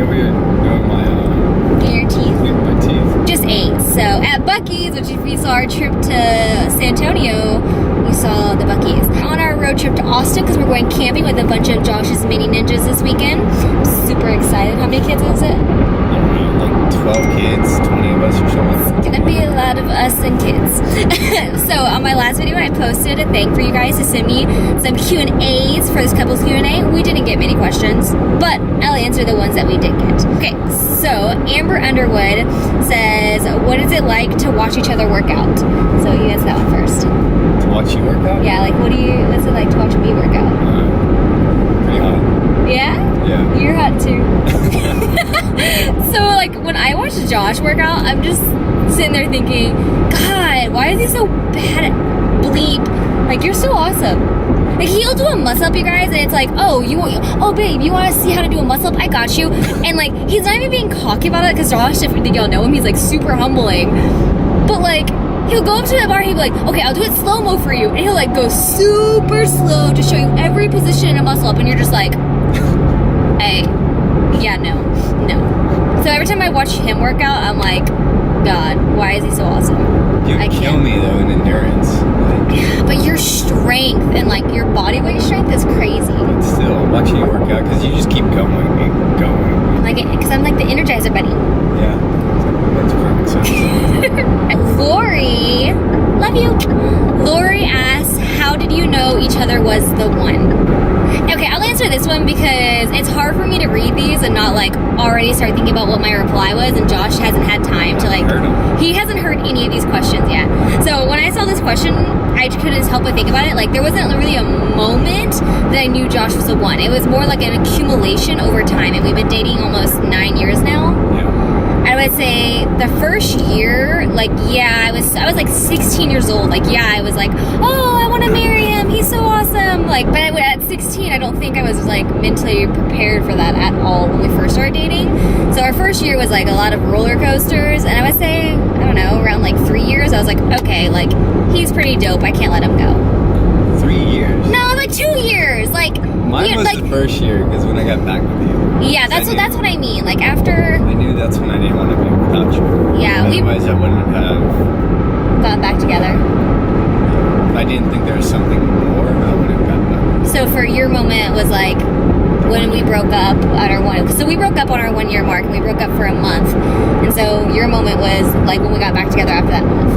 over here doing my your teeth. doing my teeth. Just ate. So at Buc-ee's, which if you saw our trip to San Antonio, you saw the Buc-ee's. On our road trip to Austin, because we're going camping with a bunch of Josh's mini ninjas this weekend. I'm super excited. How many kids is it? I don't know, like 12 kids, 20 of us or something. It's gonna be a lot of us and kids. So on my last video, I posted a thing for you guys to send me some Q&As for this couple's Q&A. We didn't get many questions, but I'll answer the ones that we did get. Okay, so Amber Underwood says, what is it like to watch each other work out? So you answer that one first. To watch you work out? Yeah, like what's it like to watch me work out? Pretty hot. Yeah? Yeah. You're hot too. So like when I watch Josh work out, I'm just sitting there thinking, God, why is he so bad at bleep? Like, you're so awesome. Like, he'll do a muscle up, you guys, and it's like, oh babe, you want to see how to do a muscle up? I got you. And like, he's not even being cocky about it, because Josh, if y'all know him, he's like super humbling. But like, he'll go up to the bar and he'll be like, okay, I'll do it slow-mo for you. And he'll like go super slow to show you every position in a muscle up, and you're just like, hey, yeah, no. So every time I watch him work out, I'm like, God, why is he so awesome? You kill me though in endurance. Like, but your strength and like your body weight strength is crazy. but still, watching you work out, because you just keep going and going. Like, because I'm like the Energizer Bunny. Yeah, that's perfect sense. Lori, love you. Lori asks, how did you know each other was the one? Okay, I'll answer this one because it's hard for me to read these and not like already start thinking about what my reply was, and Josh hasn't had time to like, he hasn't heard any of these questions yet. So when I saw this question, I couldn't help but think about it. Like, there wasn't really a moment that I knew Josh was the one. It was more like an accumulation over time, and we've been dating almost 9 years now. Yeah. I would say the first year, like, yeah, I was like 16 years old. Like, yeah, I was like, oh, I want to marry him. He's so awesome. Like, but at 16, I don't think I was like mentally prepared for that at all when we first started dating. So our first year was like a lot of roller coasters. And I would say, I don't know, around like 3 years, I was like, okay, like, he's pretty dope. I can't let him go. 3 years? No, like 2 years. Like, Mine was like, the first year, because when I got back with you. Yeah, that's what I mean. Like, after I knew that's when I didn't want to be without you. Yeah, otherwise I wouldn't have gone back together. If I didn't think there was something more, I wouldn't have gotten back. So for your moment was like when we broke up at our one. So we broke up on our 1 year mark, and we broke up for a month. And so your moment was like when we got back together after that month.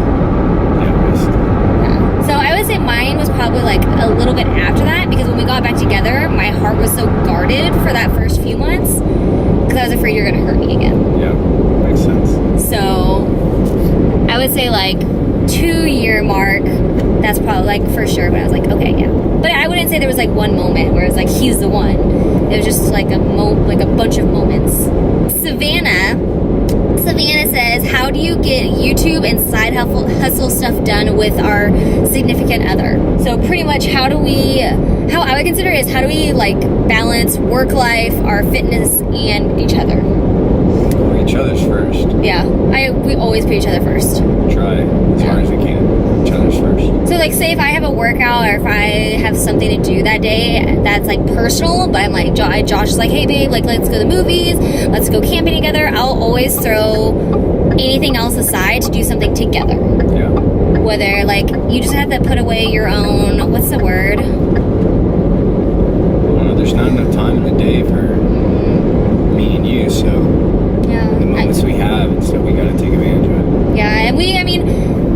Yeah. So I would say mine was probably like a little bit after that, because when we got back together, my heart was so guarded for that first few months because I was afraid you're gonna hurt me again. Yeah, makes sense. So I would say like 2 year mark, that's probably like for sure when I was like, okay, yeah. But I wouldn't say there was like one moment where it was like, he's the one. It was just like a bunch of moments. Savannah says, how do you get YouTube and side hustle stuff done with our significant other? So pretty much how I would consider it is, how do we like balance work life, our fitness, and each other? Each other's first. Yeah, we always put each other first. Try as hard as we can. Each other's first. So like, say if I have a workout or if I have something to do that day that's like personal, but I'm like, Josh is like, hey babe, like let's go to the movies, let's go camping together. I'll always throw anything else aside to do something together. Yeah. Whether like you just have to put away your own, what's the word? Well, there's not enough time in the day for me and you, so Yeah. the moments we have, and so we gotta take advantage of it. Yeah, and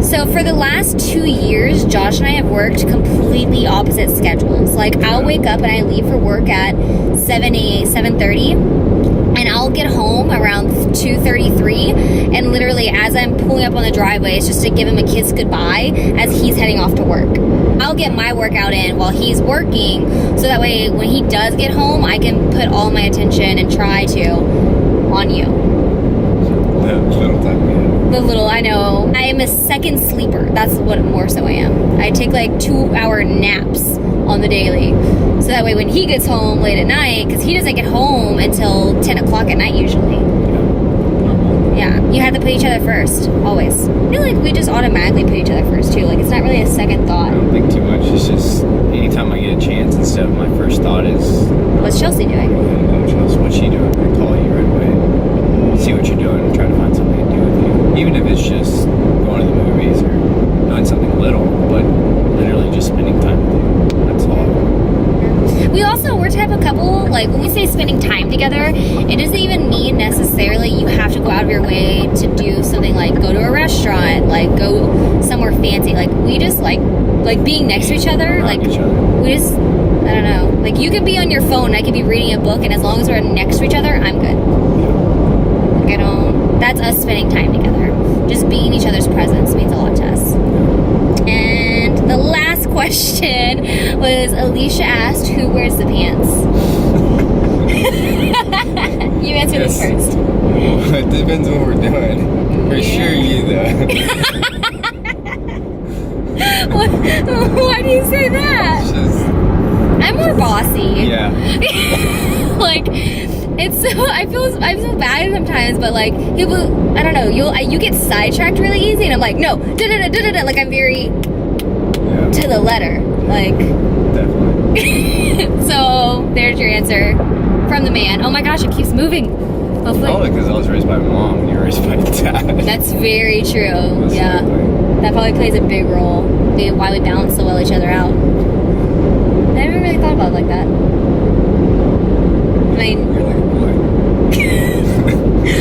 so for the last 2 years, Josh and I have worked completely opposite schedules. Like, I'll wake up and I leave for work at 7:30, and I'll get home around 2:33, and literally as I'm pulling up on the driveway, it's just to give him a kiss goodbye as he's heading off to work. I'll get my workout in while he's working, so that way when he does get home, I can put all my attention and try to on you. I know. I am a second sleeper. That's what more so I am. I take like 2-hour naps on the daily. So that way when he gets home late at night, because he doesn't get home until 10 o'clock at night usually. Yeah, you have to put each other first, always. I feel like we just automatically put each other first too. Like, it's not really a second thought. I don't think too much. It's just anytime I get a chance and stuff, my first thought is, What's Chelsea doing? Chelsea, what's she doing? I call you right away. know, we're type of couple, like, when we say spending time together, it doesn't even mean necessarily you have to go out of your way to do something like go to a restaurant, like, go somewhere fancy. Like, we just like being next to each other. Around Like, each other. we just, I don't know. Like, you could be on your phone, I could be reading a book, and as long as we're next to each other, I'm good. Like, I don't, that's us spending time together. Just being in each other's presence means a lot to us. And the last question was Alicia asked, who wears the pants? You answer this first. It depends what we're doing. For sure you, though. Why do you say that? It's just... I'm more bossy. Yeah. Like, it's so, I feel bad sometimes, but like, people, I don't know, you get sidetracked really easy, and I'm like, no, da-da-da-da-da-da, like, I'm very to the letter, like. Definitely. So, there's your answer from the man. Oh my gosh, it keeps moving. Hopefully. Probably because I was raised by my mom and you were raised by your dad. That's very true. That's Yeah. That probably plays a big role. Why we balance so well each other out. I never really thought about it like that. I mean, You're like a boy.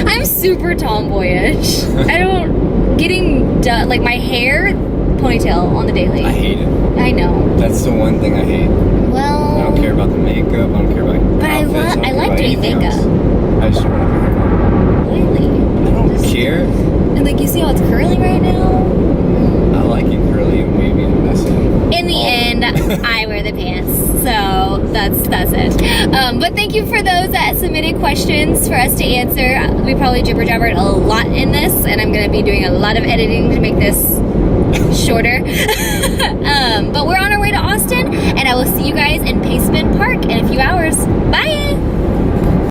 I'm super tomboyish. I don't getting done like my hair ponytail on the daily. I hate it. I know. That's the one thing I hate. Well, I don't care about the makeup. I don't care about but outfits. I don't like care doing about anything makeup. else. I just want to wear it. Really? I don't care. And like you see how it's curly right now? I like it curly and wavy and messy. In the end, I wear the pants. So that's it. But thank you for those that submitted questions for us to answer. We probably jibber jabbered a lot in this, and I'm gonna be doing a lot of editing to make this shorter. But we're on our way to Austin.